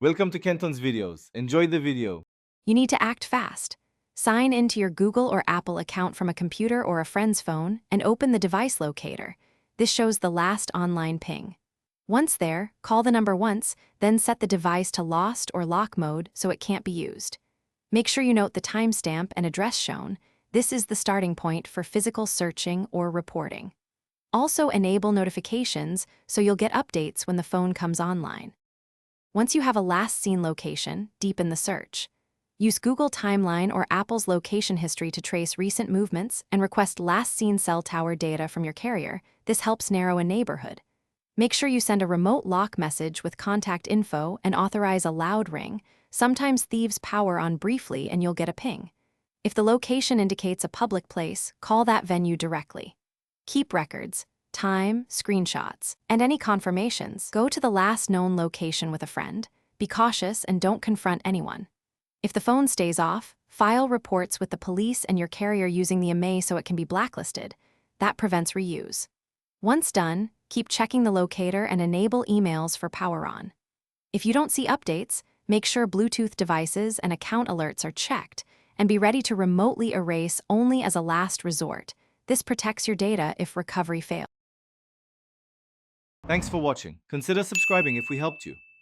Welcome to Kenton's videos. Enjoy the video. You need to act fast. Sign into your Google or Apple account from a computer or a friend's phone and open the device locator. This shows the last online ping. Once there, call the number once, then set the device to lost or lock mode so it can't be used. Make sure you note the timestamp and address shown. This is the starting point for physical searching or reporting. Also enable notifications so you'll get updates when the phone comes online. Once you have a last seen location, deepen the search. Use Google Timeline or Apple's location history to trace recent movements and request last seen cell tower data from your carrier. This helps narrow a neighborhood. Make sure you send a remote lock message with contact info and authorize a loud ring. Sometimes thieves power on briefly and you'll get a ping. If the location indicates a public place, call that venue directly. Keep records, time, screenshots, and any confirmations. Go to the last known location with a friend. Be cautious and don't confront anyone. If the phone stays off, file reports with the police and your carrier using the IMEI so it can be blacklisted. That prevents reuse. Once done, keep checking the locator and enable emails for power on. If you don't see updates, make sure Bluetooth devices and account alerts are checked, and be ready to remotely erase only as a last resort. This protects your data if recovery fails. Thanks for watching. Consider subscribing if we helped you.